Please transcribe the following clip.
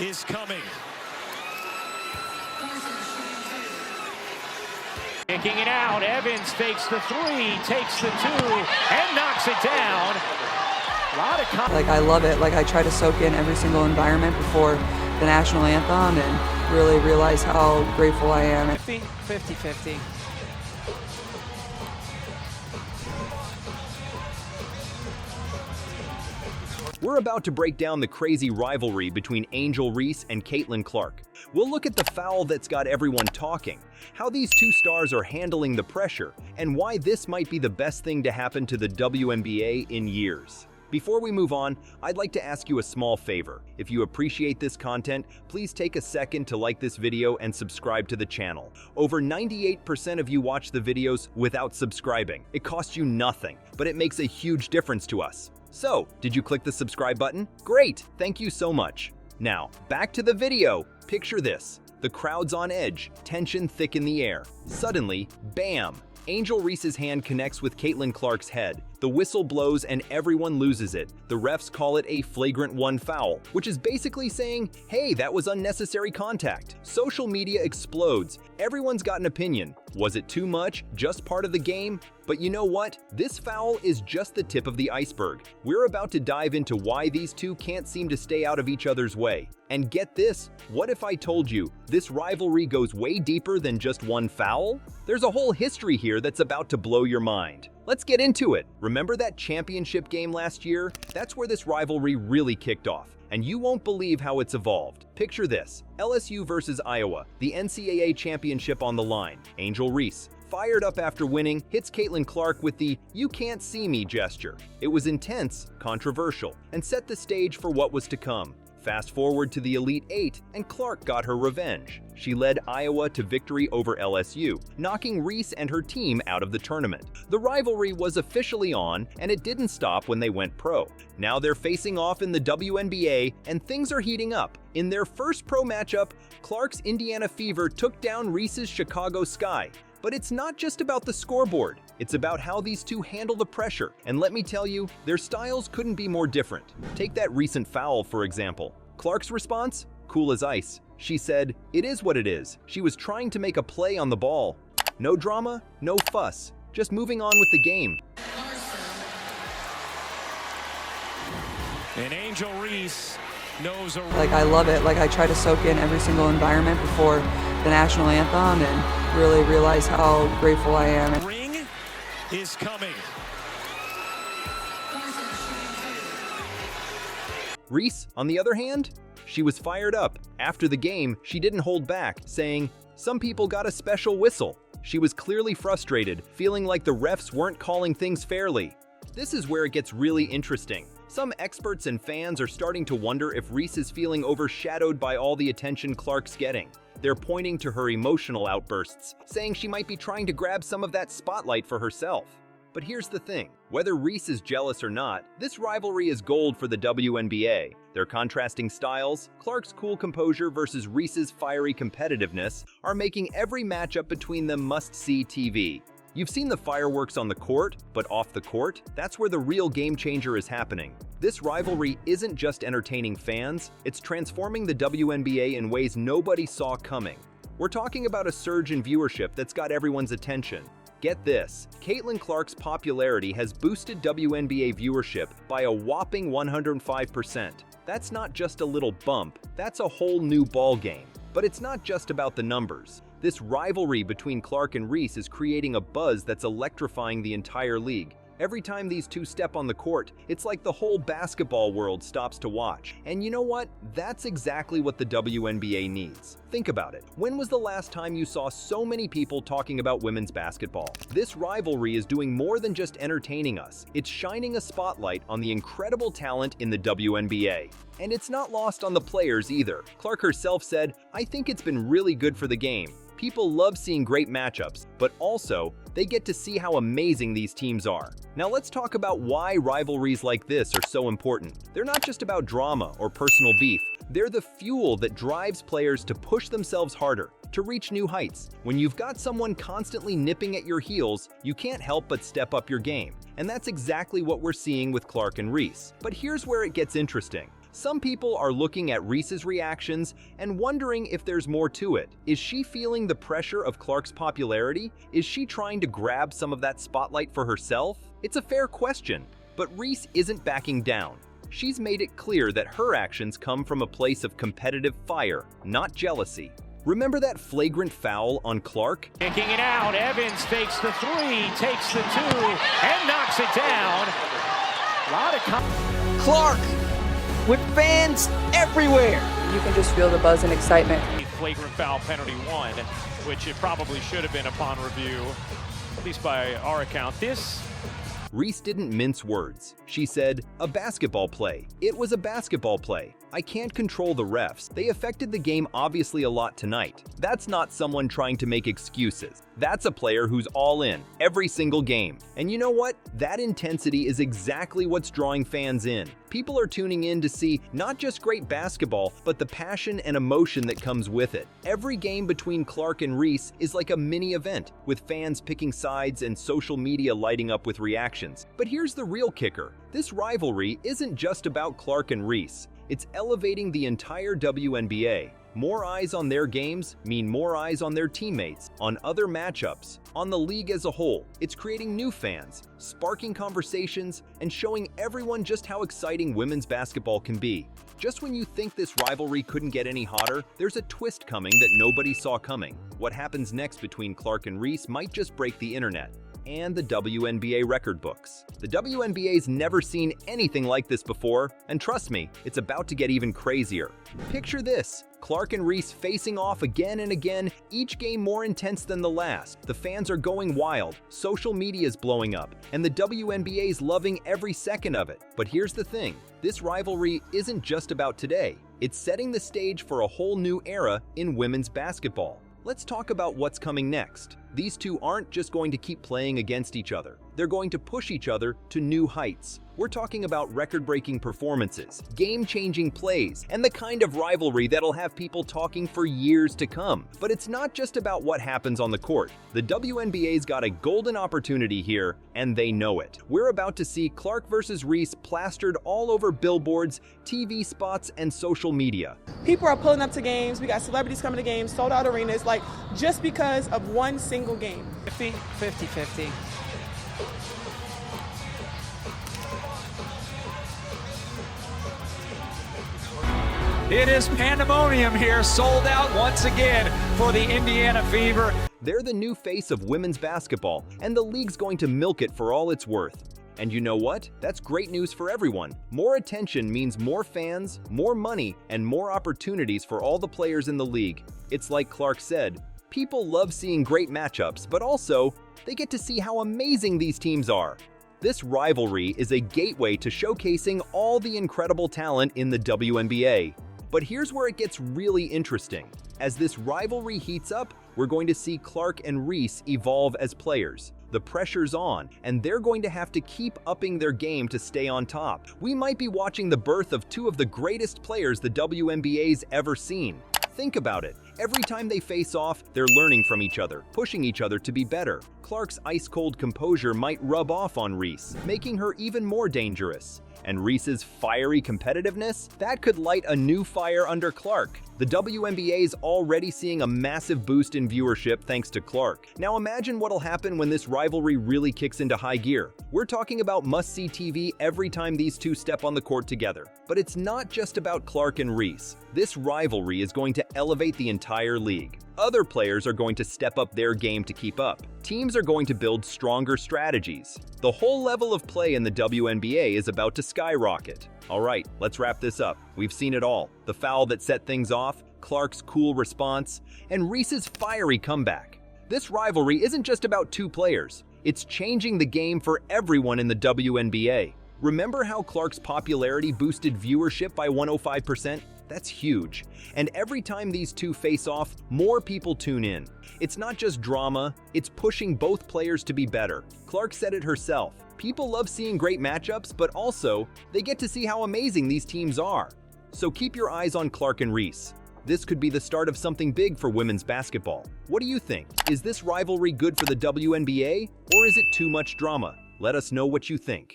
is coming. Kicking it out, Evans fakes the three, takes the two, and knocks it down. A lot of Like, I love it. Like, I try to soak in every single environment before the national anthem and really realize how grateful I am. 50-50. We're about to break down the crazy rivalry between Angel Reese and Caitlin Clark. We'll look at the foul that's got everyone talking, how these two stars are handling the pressure, and why this might be the best thing to happen to the WNBA in years. Before we move on, I'd like to ask you a small favor. If you appreciate this content, please take a second to like this video and subscribe to the channel. Over 98% of you watch the videos without subscribing. It costs you nothing, but it makes a huge difference to us. So, did you click the subscribe button? Great, thank you so much. Now, back to the video. Picture this. The crowd's on edge, tension thick in the air. Suddenly, bam! Angel Reese's hand connects with Caitlin Clark's head. The whistle blows and everyone loses it. The refs call it a flagrant 1 foul, which is basically saying, hey, that was unnecessary contact. Social media explodes. Everyone's got an opinion. Was it too much? Just part of the game? But you know what? This foul is just the tip of the iceberg. We're about to dive into why these two can't seem to stay out of each other's way. And get this, what if I told you this rivalry goes way deeper than just 1 foul? There's a whole history here that's about to blow your mind. Let's get into it. Remember that championship game last year? That's where this rivalry really kicked off, and you won't believe how it's evolved. Picture this, LSU versus Iowa, the NCAA championship on the line. Angel Reese, fired up after winning, hits Caitlin Clark with the "you can't see me" gesture. It was intense, controversial, and set the stage for what was to come. Fast forward to the Elite Eight, and Clark got her revenge. She led Iowa to victory over LSU, knocking Reese and her team out of the tournament. The rivalry was officially on, and it didn't stop when they went pro. Now they're facing off in the WNBA, and things are heating up. In their first pro matchup, Clark's Indiana Fever took down Reese's Chicago Sky. But it's not just about the scoreboard. It's about how these two handle the pressure. And let me tell you, their styles couldn't be more different. Take that recent foul, for example. Clark's response? Cool as ice. She said, "It is what it is." She was trying to make a play on the ball. No drama, no fuss. Just moving on with the game. And Angel Reese knows Like, I love it. Like, I try to soak in every single environment before the national anthem and really realize how grateful I am. ring is coming. Reese, on the other hand, she was fired up. After the game, she didn't hold back, saying, "Some people got a special whistle." She was clearly frustrated, feeling like the refs weren't calling things fairly. This is where it gets really interesting. Some experts and fans are starting to wonder if Reese is feeling overshadowed by all the attention Clark's getting. They're pointing to her emotional outbursts, saying she might be trying to grab some of that spotlight for herself. But here's the thing, whether Reese is jealous or not, this rivalry is gold for the WNBA. Their contrasting styles, Clark's cool composure versus Reese's fiery competitiveness, are making every matchup between them must-see TV. You've seen the fireworks on the court, but off the court, that's where the real game changer is happening. This rivalry isn't just entertaining fans, it's transforming the WNBA in ways nobody saw coming. We're talking about a surge in viewership that's got everyone's attention. Get this, Caitlin Clark's popularity has boosted WNBA viewership by a whopping 105%. That's not just a little bump, that's a whole new ballgame. But it's not just about the numbers. This rivalry between Clark and Reese is creating a buzz that's electrifying the entire league. Every time these two step on the court, it's like the whole basketball world stops to watch. And you know what? That's exactly what the WNBA needs. Think about it. When was the last time you saw so many people talking about women's basketball? This rivalry is doing more than just entertaining us. It's shining a spotlight on the incredible talent in the WNBA. And it's not lost on the players either. Clark herself said, "I think it's been really good for the game. People love seeing great matchups, but also, they get to see how amazing these teams are." Now let's talk about why rivalries like this are so important. They're not just about drama or personal beef. They're the fuel that drives players to push themselves harder, to reach new heights. When you've got someone constantly nipping at your heels, you can't help but step up your game. And that's exactly what we're seeing with Clark and Reese. But here's where it gets interesting. Some people are looking at Reese's reactions and wondering if there's more to it. Is she feeling the pressure of Clark's popularity? Is she trying to grab some of that spotlight for herself? It's a fair question, but Reese isn't backing down. She's made it clear that her actions come from a place of competitive fire, not jealousy. Remember that flagrant foul on Clark? Kicking it out, Evans fakes the three, takes the two, and knocks it down. A lot of Clark with fans everywhere. You can just feel the buzz and excitement. flagrant foul penalty one, which it probably should have been upon review, at least by our account. Reese didn't mince words. She said, "A basketball play. It was a basketball play. I can't control the refs. They affected the game obviously a lot tonight." That's not someone trying to make excuses. That's a player who's all in, every single game. And you know what? That intensity is exactly what's drawing fans in. People are tuning in to see not just great basketball, but the passion and emotion that comes with it. Every game between Clark and Reese is like a mini event, with fans picking sides and social media lighting up with reactions. But here's the real kicker. This rivalry isn't just about Clark and Reese. It's elevating the entire WNBA. More eyes on their games mean more eyes on their teammates, on other matchups, on the league as a whole. It's creating new fans, sparking conversations, and showing everyone just how exciting women's basketball can be. Just when you think this rivalry couldn't get any hotter, there's a twist coming that nobody saw coming. What happens next between Clark and Reese might just break the internet and the WNBA record books. The WNBA's never seen anything like this before, and trust me, it's about to get even crazier. Picture this: Clark and Reese facing off again and again, each game more intense than the last. The fans are going wild, social media's blowing up, and the WNBA's loving every second of it. But here's the thing, this rivalry isn't just about today. It's setting the stage for a whole new era in women's basketball. Let's talk about what's coming next. These two aren't just going to keep playing against each other. They're going to push each other to new heights. We're talking about record-breaking performances, game-changing plays, and the kind of rivalry that'll have people talking for years to come. But it's not just about what happens on the court. The WNBA's got a golden opportunity here, and they know it. We're about to see Clark versus Reese plastered all over billboards, TV spots, and social media. People are pulling up to games. We got celebrities coming to games, sold out arenas, like just because of one single game. 50-50. It is pandemonium here, sold out once again for the Indiana Fever. They're the new face of women's basketball, and the league's going to milk it for all it's worth. And you know what? That's great news for everyone. More attention means more fans, more money, and more opportunities for all the players in the league. It's like Clark said, people love seeing great matchups, but also, they get to see how amazing these teams are. This rivalry is a gateway to showcasing all the incredible talent in the WNBA. But here's where it gets really interesting. As this rivalry heats up, we're going to see Clark and Reese evolve as players. The pressure's on, and they're going to have to keep upping their game to stay on top. We might be watching the birth of two of the greatest players the WNBA's ever seen. Think about it. Every time they face off, they're learning from each other, pushing each other to be better. Clark's ice-cold composure might rub off on Reese, making her even more dangerous. And Reese's fiery competitiveness? That could light a new fire under Clark. The WNBA's already seeing a massive boost in viewership thanks to Clark. Now imagine what'll happen when this rivalry really kicks into high gear. We're talking about must-see TV every time these two step on the court together. But it's not just about Clark and Reese. This rivalry is going to elevate the entire league. Other players are going to step up their game to keep up. Teams are going to build stronger strategies. The whole level of play in the WNBA is about to skyrocket. All right, let's wrap this up. We've seen it all. The foul that set things off, Clark's cool response, and Reese's fiery comeback. This rivalry isn't just about two players. It's changing the game for everyone in the WNBA. Remember how Clark's popularity boosted viewership by 105%? That's huge. And every time these two face off, more people tune in. It's not just drama, it's pushing both players to be better. Clark said it herself. People love seeing great matchups, but also, they get to see how amazing these teams are. So keep your eyes on Clark and Reese. This could be the start of something big for women's basketball. What do you think? Is this rivalry good for the WNBA, or is it too much drama? Let us know what you think.